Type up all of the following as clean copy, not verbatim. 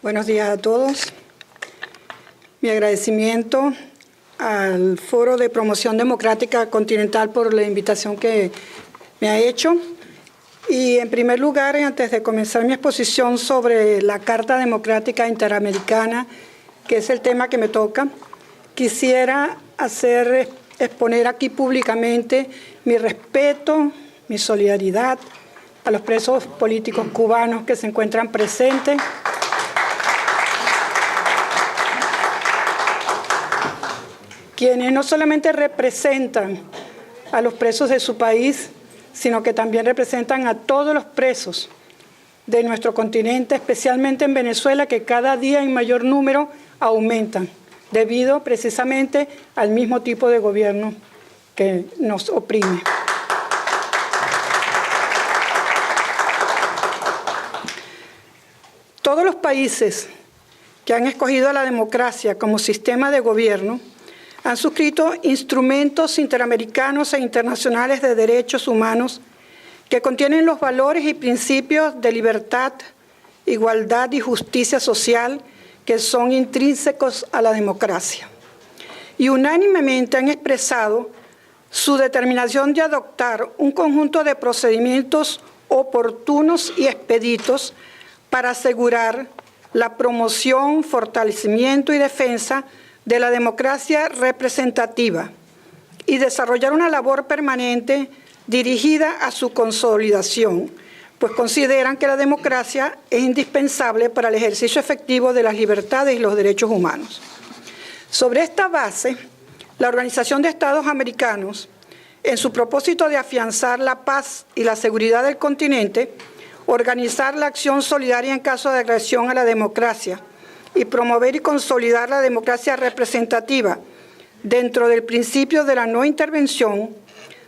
Buenos días a todos. Mi agradecimiento al Foro de Promoción Democrática Continental por la invitación que me ha hecho. Y en primer lugar, antes de comenzar mi exposición sobre la Carta Democrática Interamericana, que es el tema que me toca, quisiera exponer aquí públicamente mi respeto, mi solidaridad a los presos políticos cubanos que se encuentran presentes, quienes no solamente representan a los presos de su país, sino que también representan a todos los presos de nuestro continente, especialmente en Venezuela, que cada día en mayor número aumentan, debido precisamente al mismo tipo de gobierno que nos oprime. Todos los países que han escogido la democracia como sistema de gobierno han suscrito instrumentos interamericanos e internacionales de derechos humanos que contienen los valores y principios de libertad, igualdad y justicia social que son intrínsecos a la democracia. Y unánimemente han expresado su determinación de adoptar un conjunto de procedimientos oportunos y expeditos para asegurar la promoción, fortalecimiento y defensa de la democracia representativa y desarrollar una labor permanente dirigida a su consolidación, pues consideran que la democracia es indispensable para el ejercicio efectivo de las libertades y los derechos humanos. Sobre esta base, la Organización de Estados Americanos, en su propósito de afianzar la paz y la seguridad del continente, organizar la acción solidaria en caso de agresión a la democracia, y promover y consolidar la democracia representativa dentro del principio de la no intervención,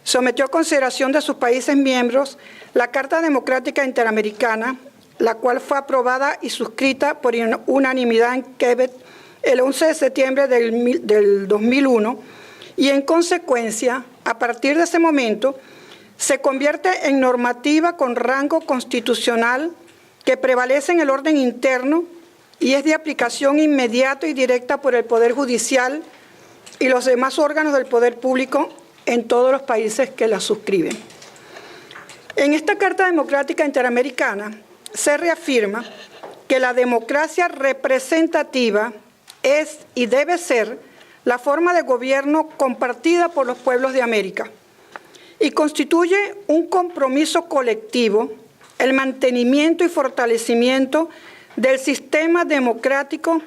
sometió a consideración de sus países miembros la Carta Democrática Interamericana, la cual fue aprobada y suscrita por unanimidad en Quebec el 11 de septiembre del 2001, y en consecuencia, a partir de ese momento, se convierte en normativa con rango constitucional que prevalece en el orden interno y es de aplicación inmediata y directa por el Poder Judicial y los demás órganos del poder público en todos los países que la suscriben. En esta Carta Democrática Interamericana se reafirma que la democracia representativa es y debe ser la forma de gobierno compartida por los pueblos de América y constituye un compromiso colectivo, el mantenimiento y fortalecimiento del sistema democrático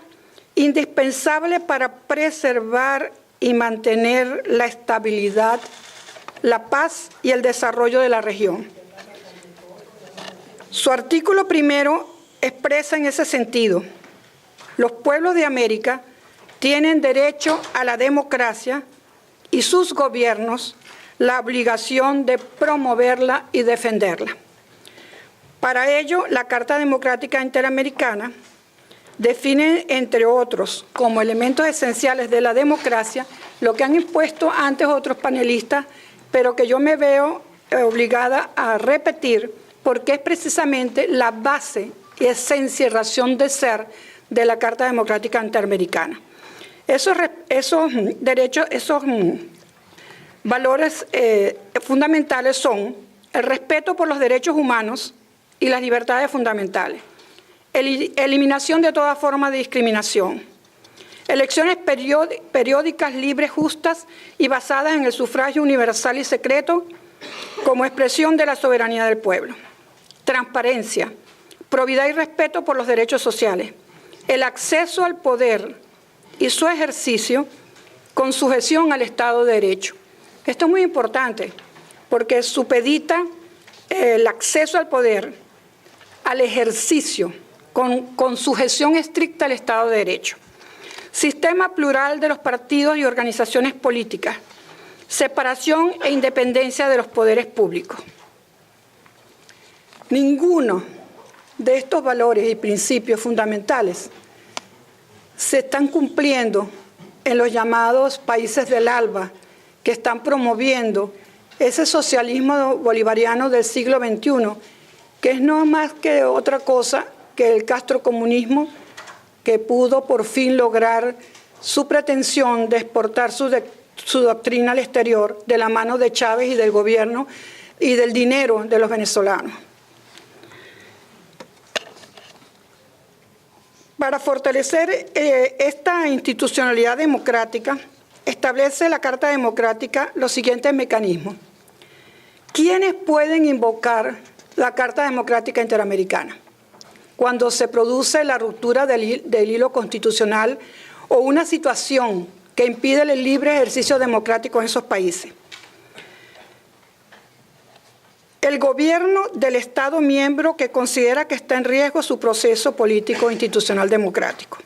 indispensable para preservar y mantener la estabilidad, la paz y el desarrollo de la región. Su artículo primero expresa en ese sentido: los pueblos de América tienen derecho a la democracia y sus gobiernos la obligación de promoverla y defenderla. Para ello, la Carta Democrática Interamericana define, entre otros, como elementos esenciales de la democracia, lo que han expuesto antes otros panelistas, pero que yo me veo obligada a repetir, porque es precisamente la base, esencia y razón de ser de la Carta Democrática Interamericana. Esos derechos, esos valores fundamentales son el respeto por los derechos humanos y las libertades fundamentales, eliminación de toda forma de discriminación, elecciones periódicas, libres, justas y basadas en el sufragio universal y secreto como expresión de la soberanía del pueblo, transparencia, probidad y respeto por los derechos sociales, el acceso al poder y su ejercicio con sujeción al Estado de Derecho. Esto es muy importante porque supedita el acceso al poder al ejercicio con sujeción estricta al Estado de Derecho. Sistema plural de los partidos y organizaciones políticas. Separación e independencia de los poderes públicos. Ninguno de estos valores y principios fundamentales se están cumpliendo en los llamados países del ALBA, que están promoviendo ese socialismo bolivariano del siglo XXI, que es no más que otra cosa que el castrocomunismo que pudo por fin lograr su pretensión de exportar su doctrina al exterior de la mano de Chávez y del gobierno y del dinero de los venezolanos. Para fortalecer esta institucionalidad democrática, establece la Carta Democrática los siguientes mecanismos. ¿Quiénes pueden invocar la Carta Democrática Interamericana? Cuando se produce la ruptura del hilo constitucional o una situación que impide el libre ejercicio democrático en esos países. El gobierno del Estado miembro que considera que está en riesgo su proceso político institucional democrático.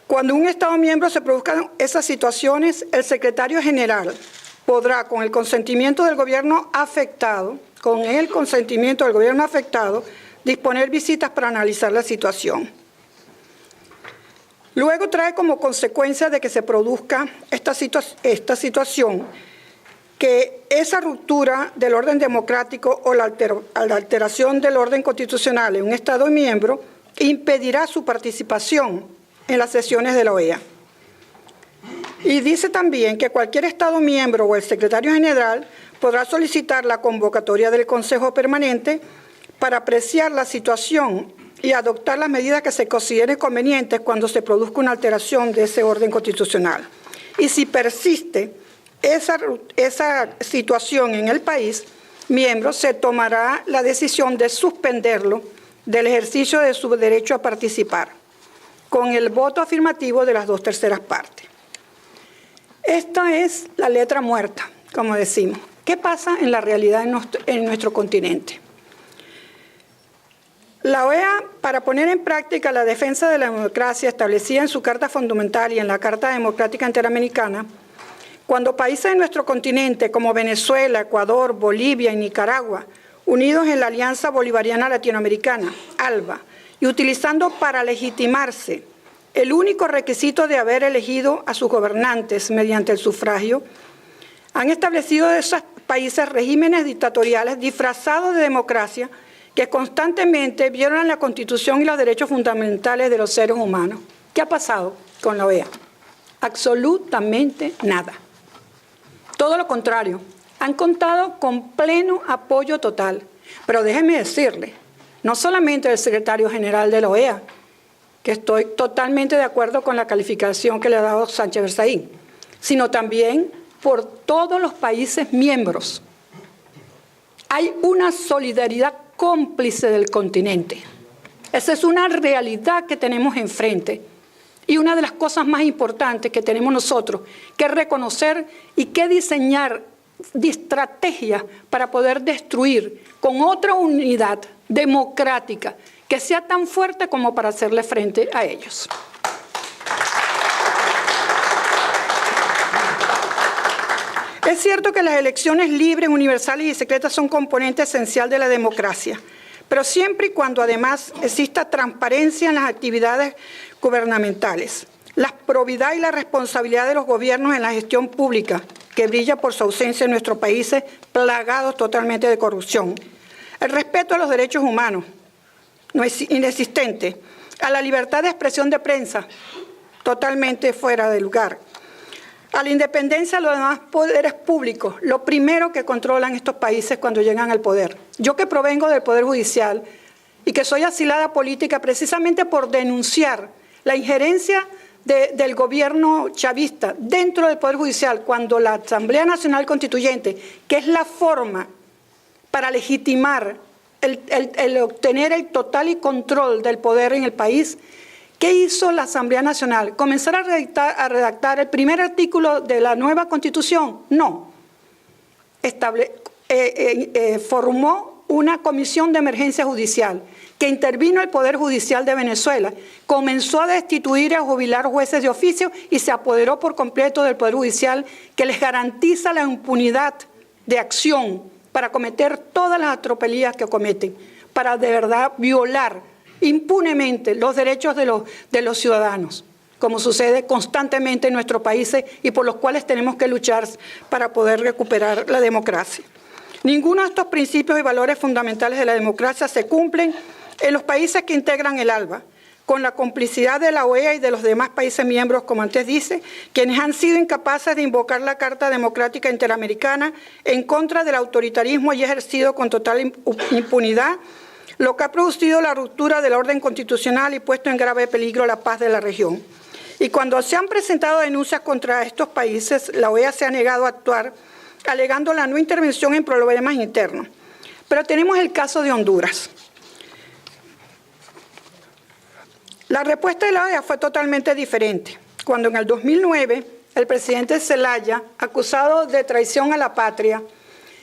Cuando un Estado miembro se produzcan esas situaciones, el secretario general podrá, con el consentimiento del gobierno afectado, disponer visitas para analizar la situación. Luego trae como consecuencia de que se produzca esta situación que esa ruptura del orden democrático o la alteración del orden constitucional en un Estado miembro impedirá su participación en las sesiones de la OEA. Y dice también que cualquier Estado miembro o el secretario general podrá solicitar la convocatoria del Consejo Permanente para apreciar la situación y adoptar las medidas que se consideren convenientes cuando se produzca una alteración de ese orden constitucional. Y si persiste esa situación en el país miembro, se tomará la decisión de suspenderlo del ejercicio de su derecho a participar, con el voto afirmativo de las 2/3 partes. Esta es la letra muerta, como decimos. ¿Qué pasa en la realidad en nuestro continente? La OEA, para poner en práctica la defensa de la democracia establecida en su Carta Fundamental y en la Carta Democrática Interamericana, cuando países de nuestro continente como Venezuela, Ecuador, Bolivia y Nicaragua, unidos en la Alianza Bolivariana Latinoamericana, ALBA, y utilizando para legitimarse el único requisito de haber elegido a sus gobernantes mediante el sufragio, han establecido de esos países regímenes dictatoriales disfrazados de democracia que constantemente violan la Constitución y los derechos fundamentales de los seres humanos. ¿Qué ha pasado con la OEA? Absolutamente nada. Todo lo contrario, han contado con pleno apoyo total. Pero déjeme decirle, no solamente el secretario general de la OEA, que estoy totalmente de acuerdo con la calificación que le ha dado Sánchez Berzaín, sino también por todos los países miembros. Hay una solidaridad cómplice del continente. Esa es una realidad que tenemos enfrente. Y una de las cosas más importantes que tenemos nosotros que reconocer y que diseñar estrategias para poder destruir con otra unidad democrática que sea tan fuerte como para hacerle frente a ellos. Es cierto que las elecciones libres, universales y secretas son componente esencial de la democracia, pero siempre y cuando además exista transparencia en las actividades gubernamentales, la probidad y la responsabilidad de los gobiernos en la gestión pública, que brilla por su ausencia en nuestros países plagados totalmente de corrupción, el respeto a los derechos humanos, no es inexistente, a la libertad de expresión de prensa, totalmente fuera de lugar, a la independencia de los demás poderes públicos, lo primero que controlan estos países cuando llegan al poder. Yo que provengo del Poder Judicial y que soy asilada política precisamente por denunciar la injerencia del gobierno chavista dentro del Poder Judicial, cuando la Asamblea Nacional Constituyente, que es la forma para legitimar el obtener el total y control del poder en el país, ¿qué hizo la Asamblea Nacional? ¿Comenzar a redactar el primer artículo de la nueva Constitución? No. Formó una comisión de emergencia judicial que intervino el Poder Judicial de Venezuela, comenzó a destituir y a jubilar jueces de oficio y se apoderó por completo del Poder Judicial, que les garantiza la impunidad de acción para cometer todas las atropelías que cometen, para de verdad violar impunemente los derechos de los ciudadanos, como sucede constantemente en nuestros países y por los cuales tenemos que luchar para poder recuperar la democracia. Ninguno de estos principios y valores fundamentales de la democracia se cumplen en los países que integran el ALBA, con la complicidad de la OEA y de los demás países miembros, como antes dice, quienes han sido incapaces de invocar la Carta Democrática Interamericana en contra del autoritarismo y ejercido con total impunidad, lo que ha producido la ruptura del orden constitucional y puesto en grave peligro la paz de la región. Y cuando se han presentado denuncias contra estos países, la OEA se ha negado a actuar, alegando la no intervención en problemas internos. Pero tenemos el caso de Honduras. La respuesta de la OEA fue totalmente diferente. Cuando en el 2009 el presidente Zelaya, acusado de traición a la patria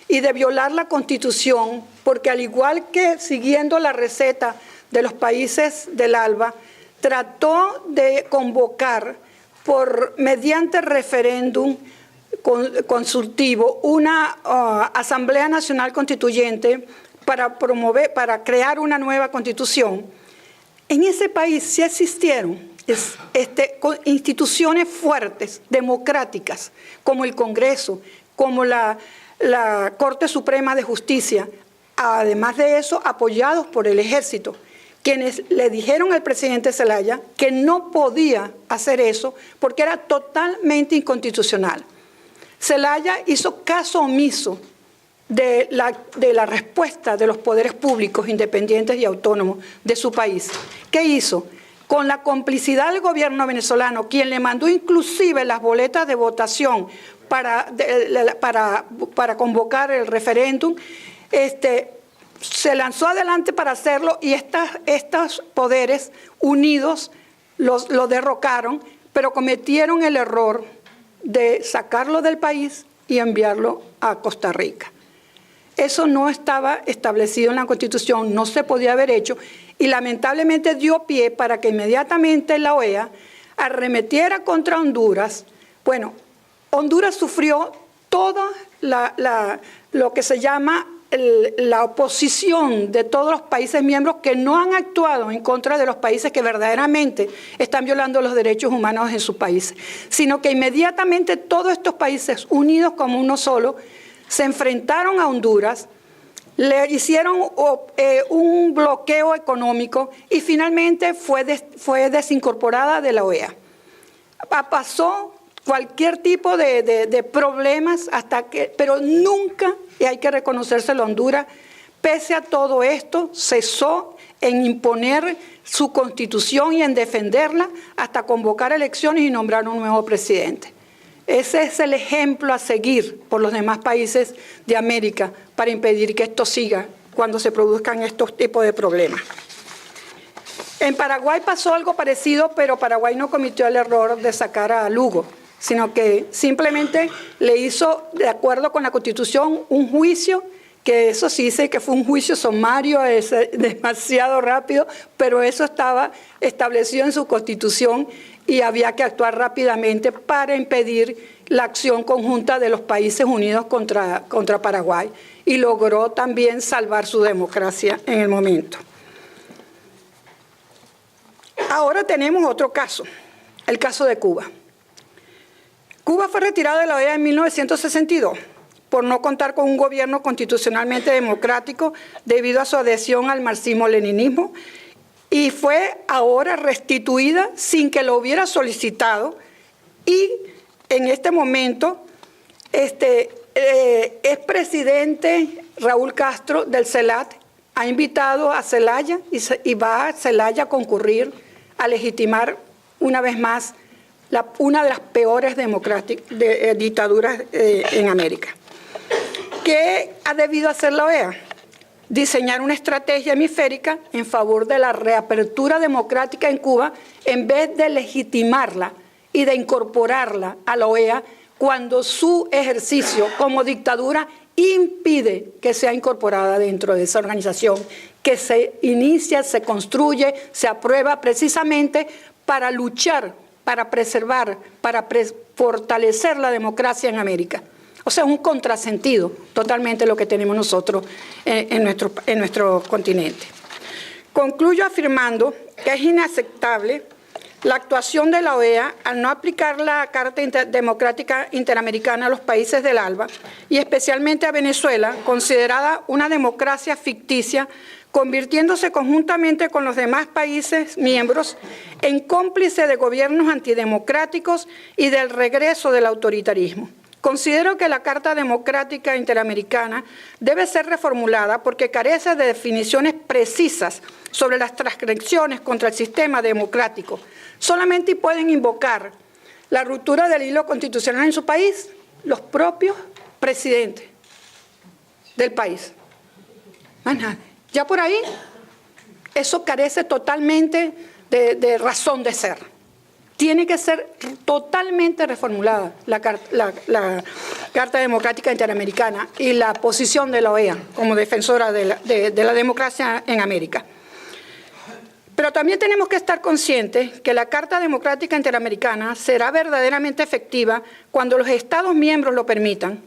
y de violar la Constitución, porque al igual que siguiendo la receta de los países del ALBA, trató de convocar mediante referéndum consultivo una Asamblea Nacional Constituyente para crear una nueva Constitución. En ese país sí existieron instituciones fuertes, democráticas, como el Congreso, como la Corte Suprema de Justicia, además de eso, apoyados por el Ejército, quienes le dijeron al presidente Zelaya que no podía hacer eso porque era totalmente inconstitucional. Zelaya hizo caso omiso de la respuesta de los poderes públicos independientes y autónomos de su país. ¿Qué hizo? Con la complicidad del gobierno venezolano, quien le mandó inclusive las boletas de votación para convocar el referéndum, se lanzó adelante para hacerlo y estos poderes unidos lo derrocaron, pero cometieron el error de sacarlo del país y enviarlo a Costa Rica. Eso no estaba establecido en la Constitución, no se podía haber hecho y lamentablemente dio pie para que inmediatamente la OEA arremetiera contra Honduras. Bueno, Honduras sufrió toda lo que se llama la oposición de todos los países miembros que no han actuado en contra de los países que verdaderamente están violando los derechos humanos en sus países, sino que inmediatamente todos estos países, unidos como uno solo, se enfrentaron a Honduras, le hicieron un bloqueo económico y finalmente fue desincorporada de la OEA. Pasó cualquier tipo de problemas pero nunca, y hay que reconocérselo a Honduras, pese a todo esto, cesó en imponer su constitución y en defenderla hasta convocar elecciones y nombrar un nuevo presidente. Ese es el ejemplo a seguir por los demás países de América para impedir que esto siga cuando se produzcan estos tipos de problemas. En Paraguay pasó algo parecido, pero Paraguay no cometió el error de sacar a Lugo, sino que simplemente le hizo, de acuerdo con la Constitución, un juicio, que eso sí dice que fue un juicio sumario, es demasiado rápido, pero eso estaba establecido en su Constitución y había que actuar rápidamente para impedir la acción conjunta de los países unidos contra Paraguay y logró también salvar su democracia en el momento. Ahora tenemos otro caso, el caso de Cuba. Cuba fue retirado de la OEA en 1962 por no contar con un gobierno constitucionalmente democrático debido a su adhesión al marxismo-leninismo y fue ahora restituida sin que lo hubiera solicitado y en este momento es presidente Raúl Castro del CELAT, ha invitado a Zelaya y va a Zelaya a concurrir a legitimar una vez más una de las peores dictaduras en América. ¿Qué ha debido hacer la OEA? Diseñar una estrategia hemisférica en favor de la reapertura democrática en Cuba en vez de legitimarla y de incorporarla a la OEA cuando su ejercicio como dictadura impide que sea incorporada dentro de esa organización que se inicia, se construye, se aprueba precisamente para luchar, para preservar, para fortalecer la democracia en América. O sea, un contrasentido totalmente lo que tenemos nosotros en nuestro continente. Concluyo afirmando que es inaceptable la actuación de la OEA al no aplicar la Carta Democrática Interamericana a los países del ALBA y especialmente a Venezuela, considerada una democracia ficticia convirtiéndose conjuntamente con los demás países miembros en cómplice de gobiernos antidemocráticos y del regreso del autoritarismo. Considero que la Carta Democrática Interamericana debe ser reformulada porque carece de definiciones precisas sobre las transgresiones contra el sistema democrático. Solamente pueden invocar la ruptura del hilo constitucional en su país los propios presidentes del país. Más nada. Ya por ahí, eso carece totalmente de razón de ser. Tiene que ser totalmente reformulada la Carta Democrática Interamericana y la posición de la OEA como defensora de la democracia en América. Pero también tenemos que estar conscientes que la Carta Democrática Interamericana será verdaderamente efectiva cuando los Estados miembros lo permitan,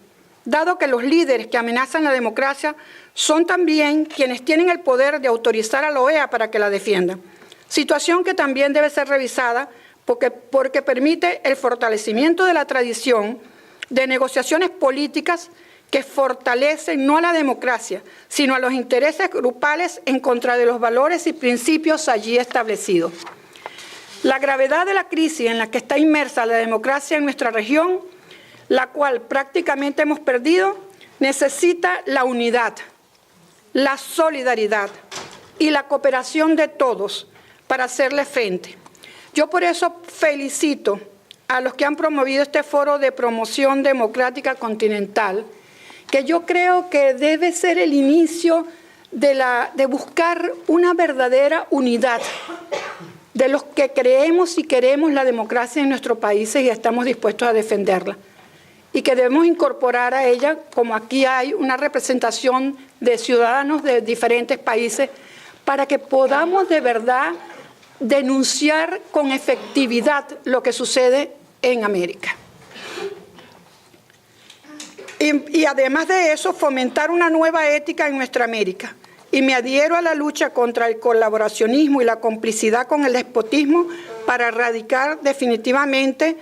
dado que los líderes que amenazan la democracia son también quienes tienen el poder de autorizar a la OEA para que la defienda. Situación que también debe ser revisada porque permite el fortalecimiento de la tradición de negociaciones políticas que fortalecen no a la democracia, sino a los intereses grupales en contra de los valores y principios allí establecidos. La gravedad de la crisis en la que está inmersa la democracia en nuestra región, la cual prácticamente hemos perdido, necesita la unidad, la solidaridad y la cooperación de todos para hacerle frente. Yo por eso felicito a los que han promovido este foro de promoción democrática continental, que yo creo que debe ser el inicio de buscar una verdadera unidad de los que creemos y queremos la democracia en nuestros países y estamos dispuestos a defenderla. Y que debemos incorporar a ella, como aquí hay una representación de ciudadanos de diferentes países, para que podamos de verdad denunciar con efectividad lo que sucede en América. Y además de eso, fomentar una nueva ética en nuestra América. Y me adhiero a la lucha contra el colaboracionismo y la complicidad con el despotismo para erradicar definitivamente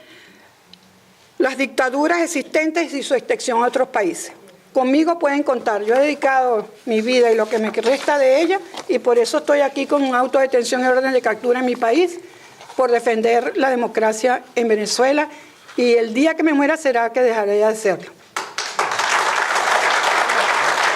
las dictaduras existentes y su extensión a otros países. Conmigo pueden contar. Yo he dedicado mi vida y lo que me resta de ella, y por eso estoy aquí con un auto de detención y orden de captura en mi país, por defender la democracia en Venezuela, y el día que me muera será que dejaré de hacerlo.